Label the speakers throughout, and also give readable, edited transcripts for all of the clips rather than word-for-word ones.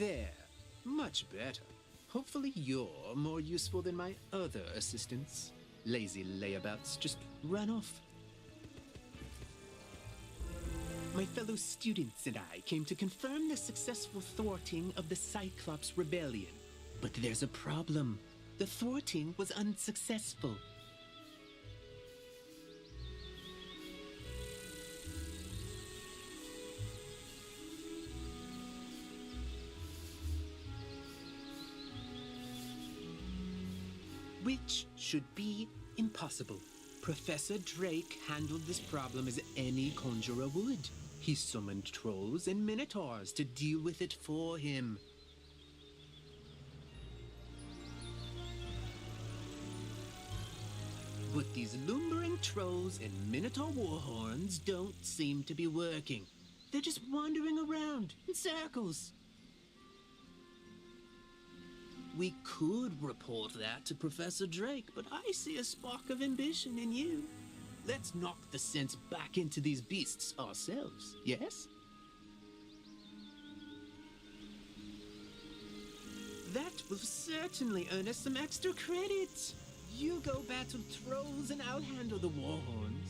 Speaker 1: There. Much better. Hopefully you're more useful than my other assistants. Lazy layabouts just run off. My fellow students and I came to confirm the successful thwarting of the Cyclops Rebellion. But there's a problem. The thwarting was unsuccessful. Which should be impossible. Professor Drake handled this problem as any conjurer would. He summoned trolls and minotaurs to deal with it for him. But these lumbering trolls and minotaur warhorns don't seem to be working. They're just wandering around in circles. We could report that to Professor Drake, but I see a spark of ambition in you. Let's knock the sense back into these beasts ourselves, yes? That will certainly earn us some extra credit. You go battle trolls and I'll handle the warhorns.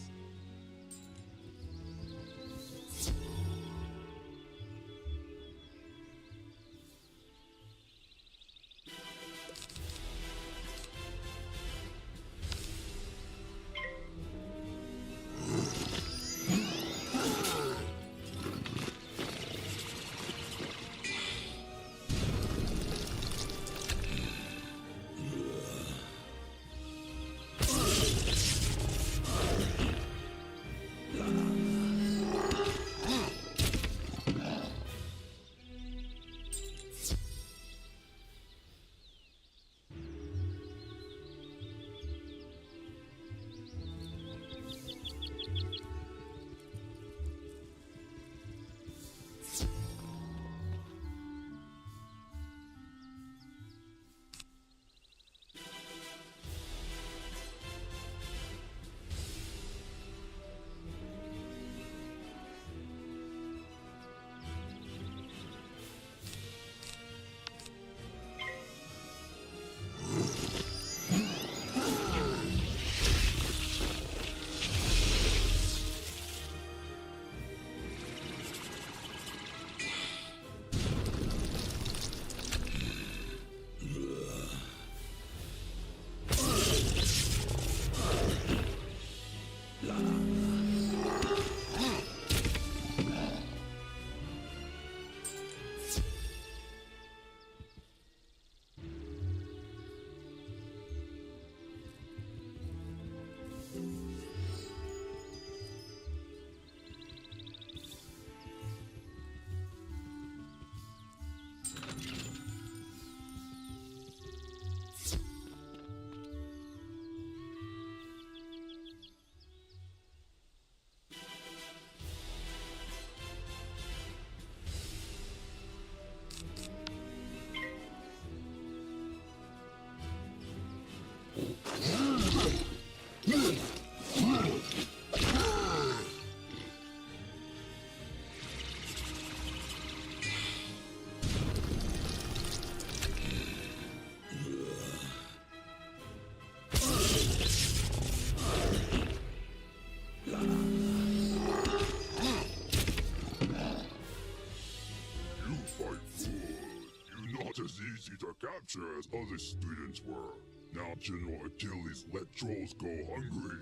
Speaker 2: Easy to capture as other students were. Now General Achilles let trolls go hungry.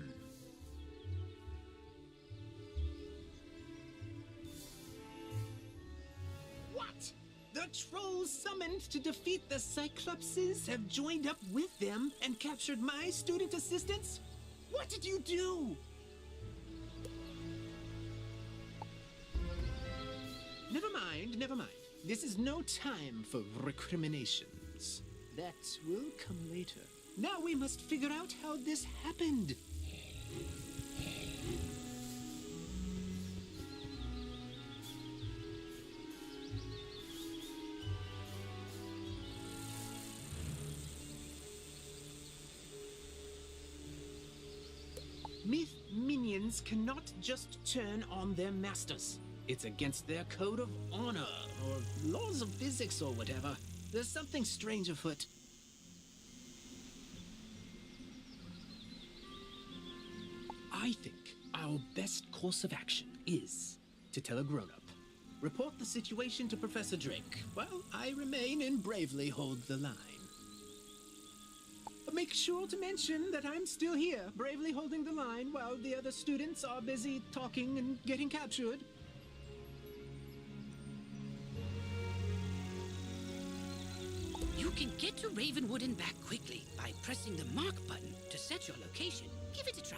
Speaker 1: What? The trolls summoned to defeat the Cyclopses have joined up with them and captured my student assistants? What did you do? Never mind, never mind. This is no time for recriminations. That will come later. Now we must figure out how this happened. Myth minions cannot just turn on their masters. It's against their code of honor, or laws of physics, or whatever. There's something strange afoot. I think our best course of action is to tell a grown-up. Report the situation to Professor Drake, while I remain and bravely hold the line. Make sure to mention that I'm still here, bravely holding the line while the other students are busy talking and getting captured.
Speaker 3: You can get to Ravenwood and back quickly by pressing the mark button to set your location. Give it a try.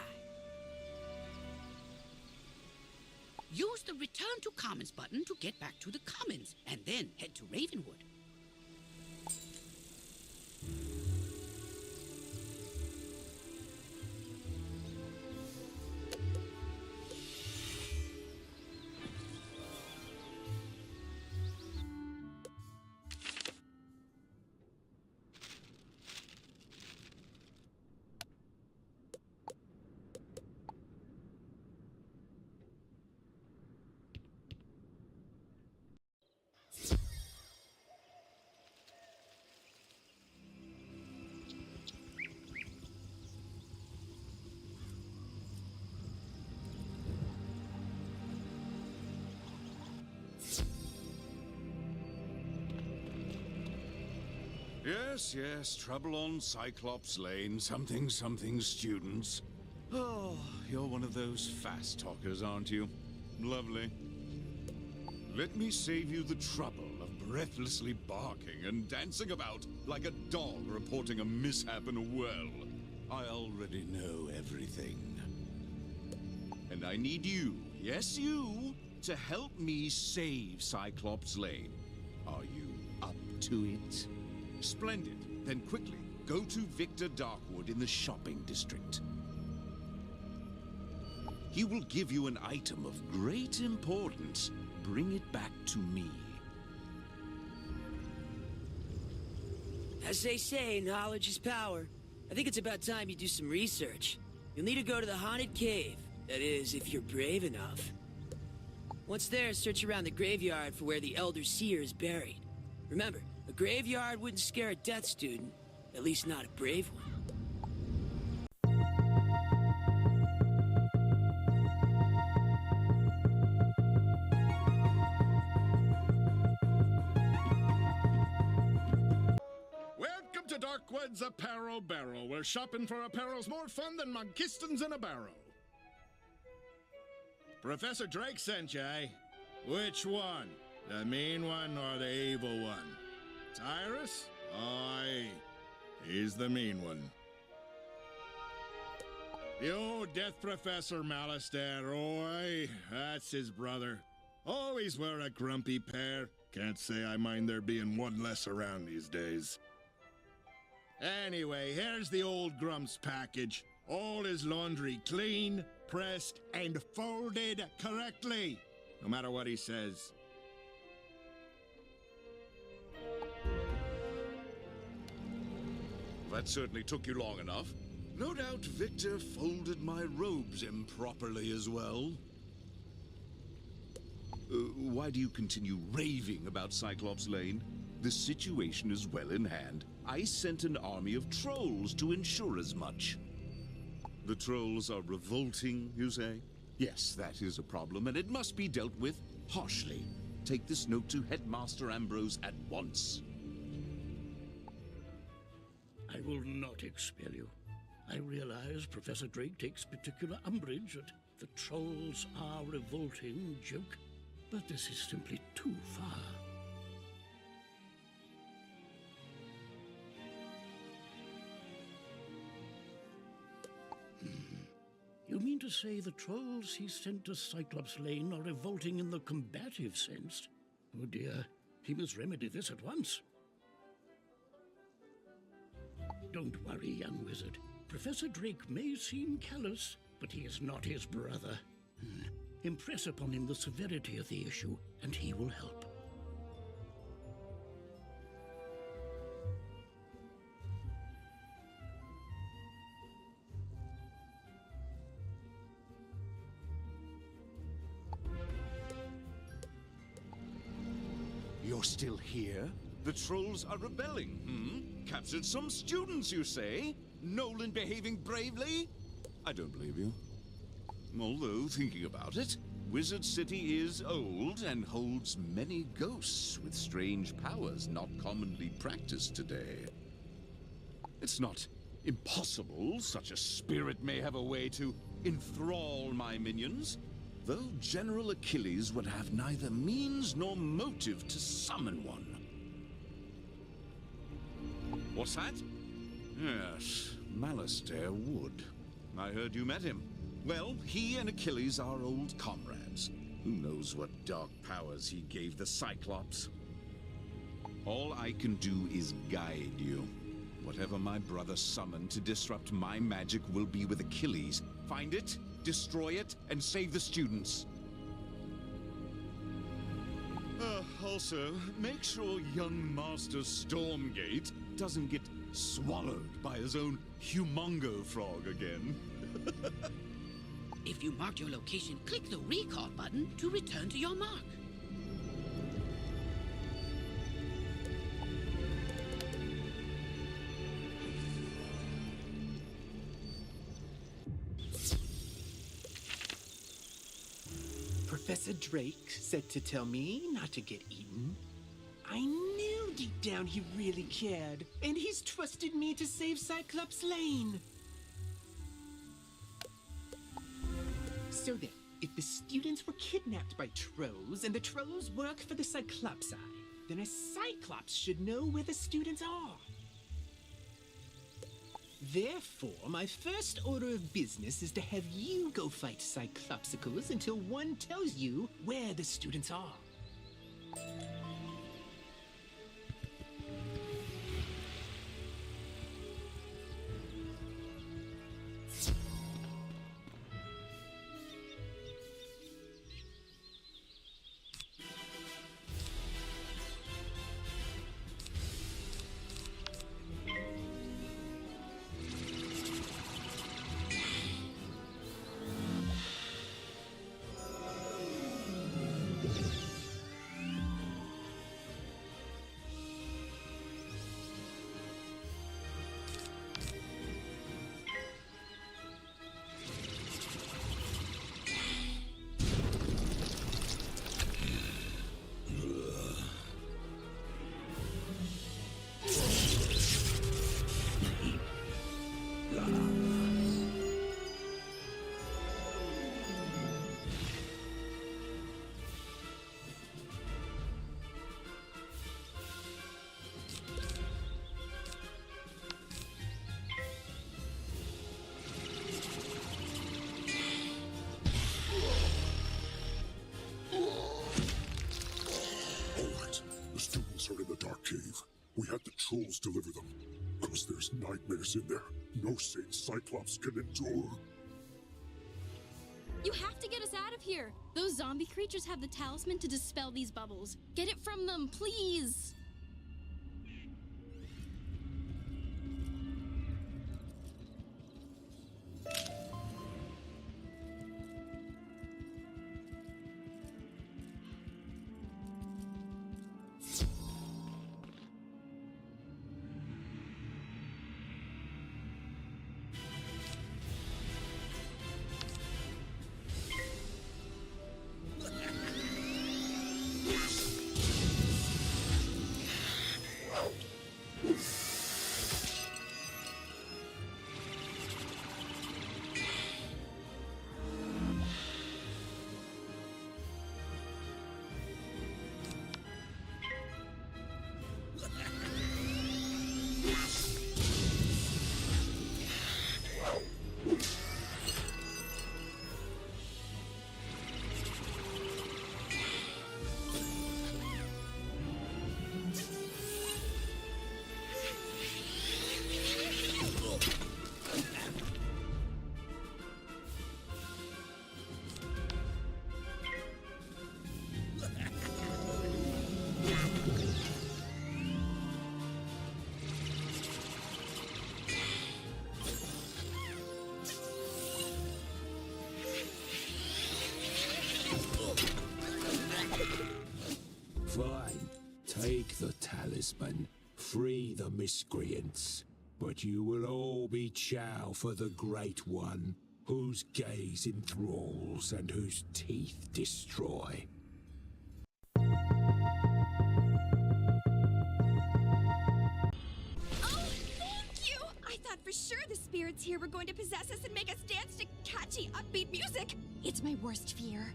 Speaker 3: Use the Return to Commons button to get back to the Commons, and then head to Ravenwood.
Speaker 4: Yes, trouble on Cyclops Lane. Something, students. Oh, you're one of those fast talkers, aren't you? Lovely. Let me save you the trouble of breathlessly barking and dancing about like a dog reporting a mishap in a well. I already know everything. And I need you, yes you, to help me save Cyclops Lane. Are you up to it? Splendid. Then quickly, go to Victor Darkwood in the shopping district. He will give you an item of great importance. Bring it back to me.
Speaker 5: As they say, knowledge is power. I think it's about time you do some research. You'll need to go to the haunted cave. That is, if you're brave enough. Once there, search around the graveyard for where the Elder Seer is buried. Remember, a graveyard wouldn't scare a death student, at least not a brave one.
Speaker 6: Welcome to Darkwood's Apparel Barrel, where shopping for apparel's more fun than Monkistons in a barrel. Professor Drake sent you, eh? Which one? The mean one or the evil one? Tyrus? Aye, he's the mean one. The old Death Professor Malistaire, aye, that's his brother. Always wear a grumpy pair. Can't say I mind there being one less around these days. Anyway, here's the old Grump's package. All his laundry clean, pressed, and folded correctly. No matter what he says.
Speaker 4: That certainly took you long enough. No doubt Victor folded my robes improperly as well. Why do you continue raving about Cyclops Lane? The situation is well in hand. I sent an army of trolls to ensure as much. The trolls are revolting, you say? Yes, that is a problem, and it must be dealt with harshly. Take this note to Headmaster Ambrose at once.
Speaker 7: I will not expel you. I realize Professor Drake takes particular umbrage at the trolls are revolting joke, but this is simply too far. You mean to say the trolls he sent to Cyclops Lane are revolting in the combative sense? Oh dear, he must remedy this at once. Don't worry, young wizard. Professor Drake may seem callous, but he is not his brother. Impress upon him the severity of the issue, and he will help.
Speaker 4: you're still here? The trolls are rebelling, Captured some students, you say? Nolan behaving bravely? I don't believe you. Although, thinking about it, Wizard City is old and holds many ghosts with strange powers not commonly practiced today. It's not impossible such a spirit may have a way to enthrall my minions, though General Achilles would have neither means nor motive to summon one. What's that? Yes, Malastair would. I heard you met him. Well, he and Achilles are old comrades. Who knows what dark powers he gave the Cyclops? All I can do is guide you. Whatever my brother summoned to disrupt my magic will be with Achilles. Find it, destroy it, and save the students. Also, make sure young Master Stormgate doesn't get swallowed by his own humongo frog again.
Speaker 3: If you marked your location, click the recall button to return to your mark.
Speaker 1: Professor Drake said to tell me not to get eaten. I knew deep down he really cared, and he's trusted me to save Cyclops Lane. So then, if the students were kidnapped by trolls and the trolls work for the Cyclopsi, then a Cyclops should know where the students are. Therefore, my first order of business is to have you go fight Cyclopsicles until one tells you where the students are.
Speaker 2: Are in the dark cave. We had the trolls deliver them. Because there's nightmares in there. No sane Cyclops can endure.
Speaker 8: You have to get us out of here. Those zombie creatures have the talisman to dispel these bubbles. Get it from them, please.
Speaker 9: Take the talisman, free the miscreants, but you will all be chow for the Great One, whose gaze enthralls and whose teeth destroy.
Speaker 10: Oh, thank you! I thought for sure the spirits here were going to possess us and make us dance to catchy, upbeat music. It's my worst fear.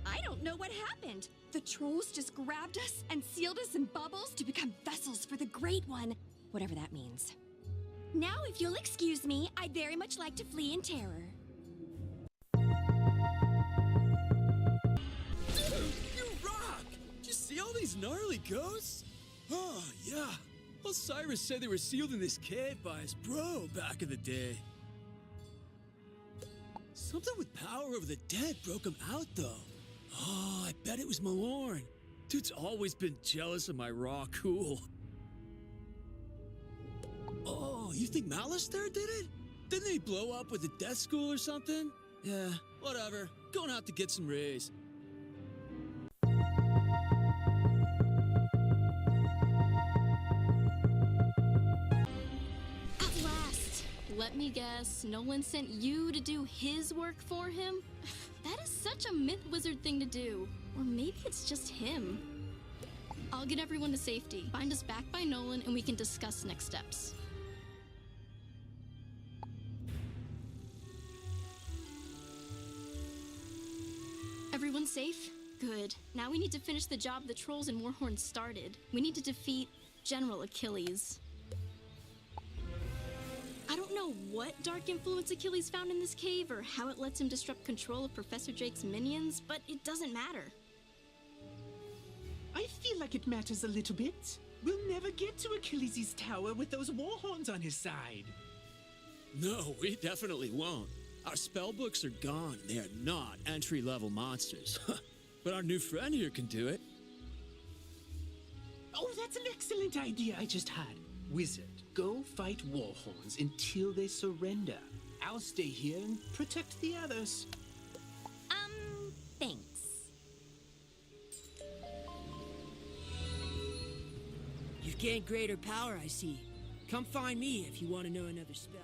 Speaker 10: I don't know what happened. The trolls just grabbed us and sealed us in bubbles to become vessels for the Great One, whatever that means. Now, if you'll excuse me, I'd very much like to flee in terror.
Speaker 11: Dude, you rock! Did you see all these gnarly ghosts? Oh, yeah. Osiris said they were sealed in this cave by his bro back in the day. Something with power over the dead broke him out, though. Oh, I bet it was Malorn. Dude's always been jealous of my raw cool. Oh, you think Malice there did it? Didn't they blow up with the death school or something? Yeah, whatever. Going out to get some rays.
Speaker 8: At last! Let me guess, Nolan sent you to do his work for him? That is such a myth wizard thing to do. Or maybe it's just him. I'll get everyone to safety. Find us back by Nolan and we can discuss next steps. Everyone safe? Good. Now we need to finish the job the trolls and Warhorn started. We need to defeat General Achilles. I don't know what dark influence Achilles found in this cave or how it lets him disrupt control of Professor Drake's minions, but it doesn't matter.
Speaker 1: I feel like it matters a little bit. We'll never get to Achilles' tower with those warhorns on his side.
Speaker 11: No, we definitely won't. Our spellbooks are gone. They are not entry-level monsters. But our new friend here can do it.
Speaker 1: Oh, that's an excellent idea I just had. Wizard, go fight warhorns until they surrender. I'll stay here and protect the others.
Speaker 10: Thanks.
Speaker 5: You've gained greater power, I see. Come find me if you want to know another spell.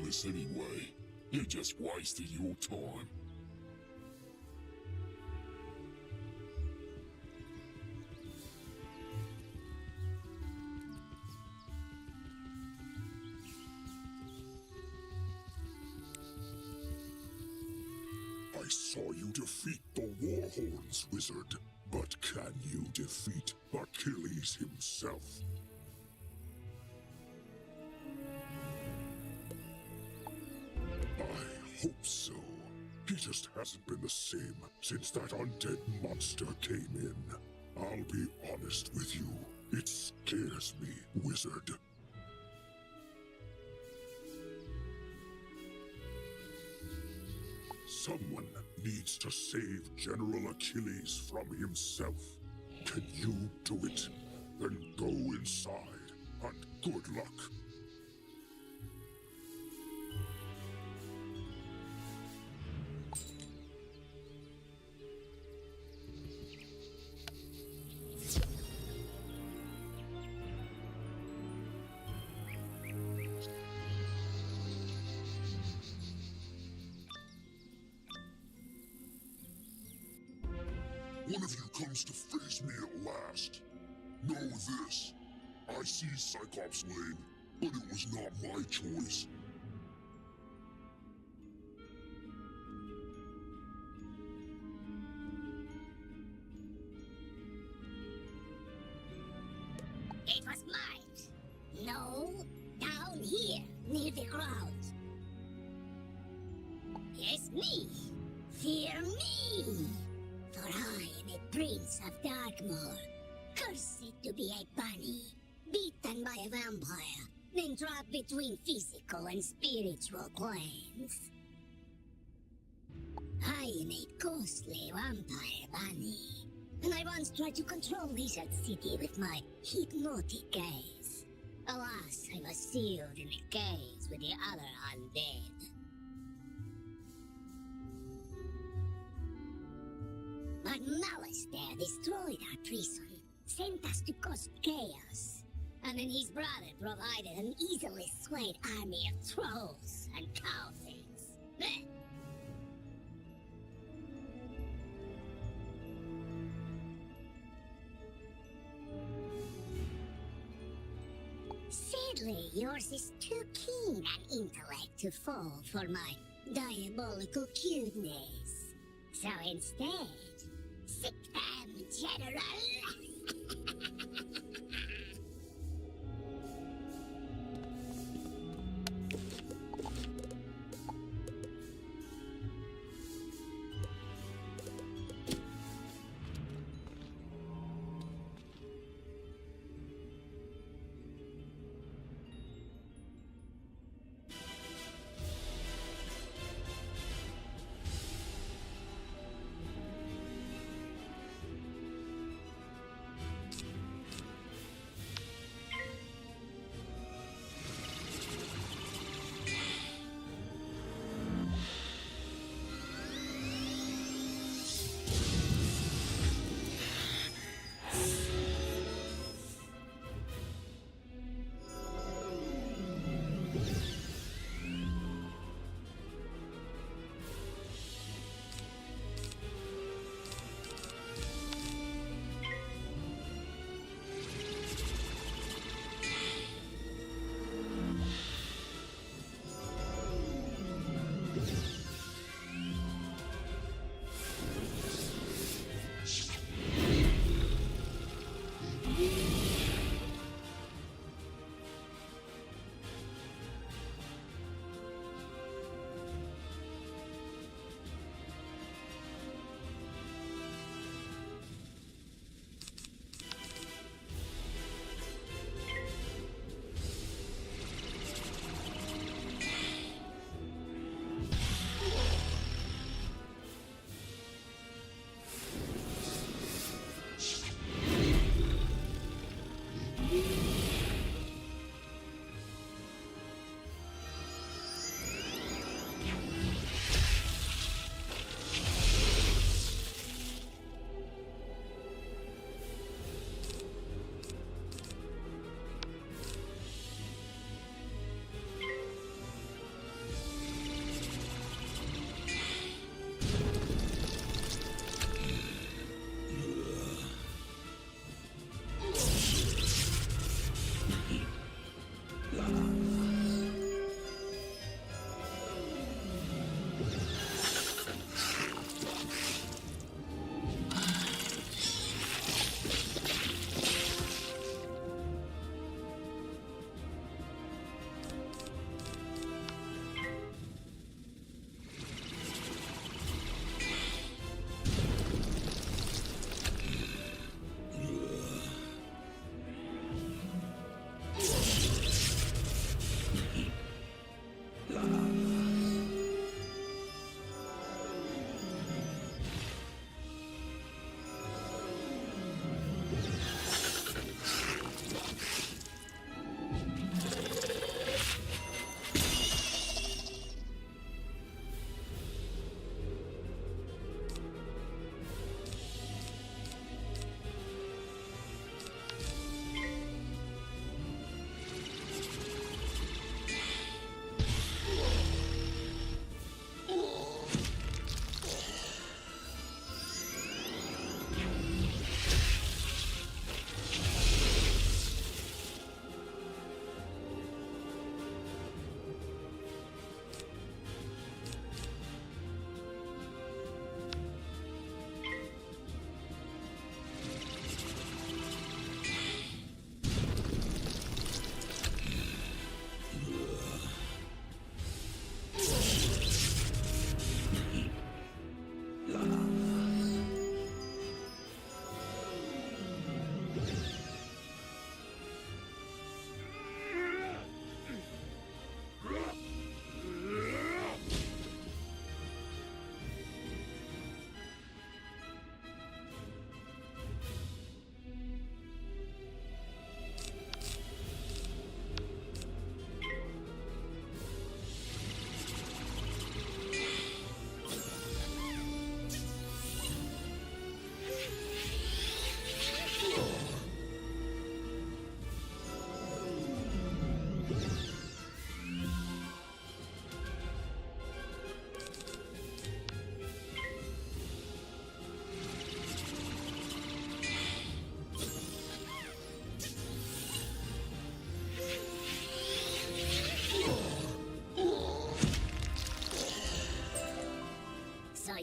Speaker 2: useless anyway. You're just wasting your time. I saw you defeat the Warhorns, Wizard. But can you defeat Achilles himself? I hope so. He just hasn't been the same since that undead monster came in. I'll be honest with you. It scares me, Wizard. Someone needs to save General Achilles from himself. Can you do it? Then go inside, and good luck. One of you comes to face me at last. Know this. I see Cyclops Lane, but it was not my choice.
Speaker 12: It was mine. No, down here, near the ground. Yes, me. Fear me. For I am a prince of Darkmoor, cursed to be a bunny, beaten by a vampire, then trapped between physical and spiritual planes. I am a ghostly vampire bunny, and I once tried to control Wizard City with my hypnotic gaze. Alas, I was sealed in a cage with the other undead. But Malice there destroyed our prison, sent us to cause chaos, and then his brother provided an easily swayed army of trolls and cow things. Blech. Sadly, yours is too keen an intellect to fall for my diabolical cuteness. So instead, sit them, General!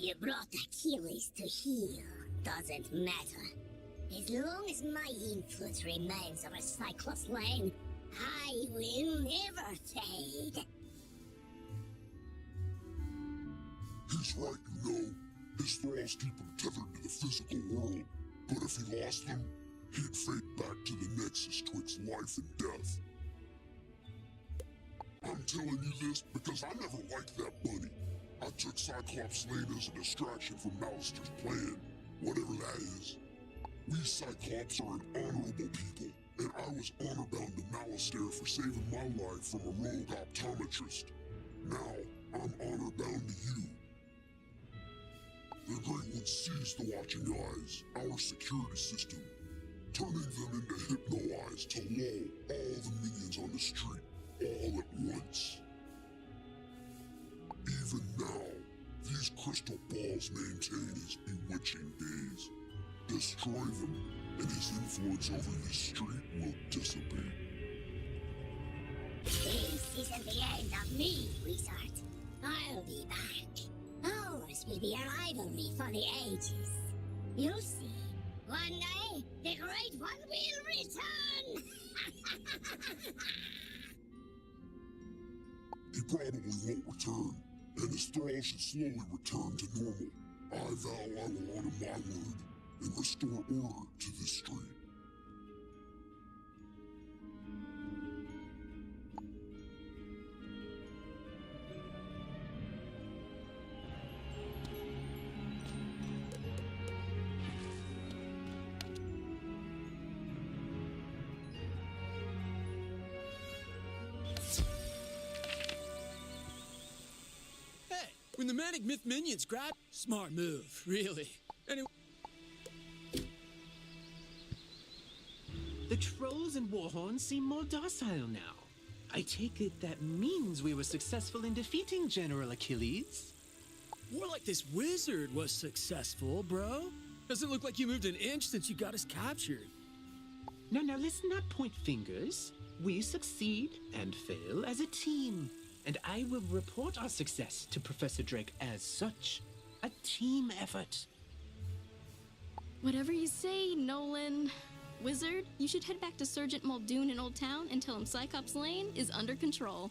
Speaker 12: you brought Achilles to heel doesn't matter. As long as my influence remains over Cyclops Lane, I will never fade.
Speaker 2: He's right, you know. His thralls keep him tethered to the physical world. But if he lost them, he'd fade back to the nexus twixt life and death. I'm telling you this because I never liked that bunny. I took Cyclops Lane as a distraction from Malister's plan, whatever that is. We Cyclops are an honorable people, and I was honor-bound to Malister for saving my life from a rogue optometrist. Now, I'm honor-bound to you. The Great One seized the Watching Eyes, our security system, turning them into Hypno-Eyes to lull all the minions on the street, all at once. Even now, these crystal balls maintain his bewitching gaze. Destroy them, and his influence over this street will dissipate.
Speaker 12: This isn't the end of me, Wizard. I'll be back. Ours will be a rivalry for the ages. You'll see. One day, the Great One will return!
Speaker 2: He probably won't return, and his thralls should slowly return to normal. I vow I will honor my word and restore order to this street.
Speaker 11: When the Manic Myth minions grab... Smart move, really. Anyway...
Speaker 1: The trolls and warhorns seem more docile now. I take it that means we were successful in defeating General Achilles.
Speaker 11: More like this wizard was successful, bro. Doesn't look like you moved an inch since you got us captured.
Speaker 1: Now, let's not point fingers. We succeed and fail as a team. And I will report our success to Professor Drake as such. A team effort.
Speaker 8: Whatever you say, Nolan. Wizard, you should head back to Sergeant Muldoon in Old Town and tell him Cyclops Lane is under control.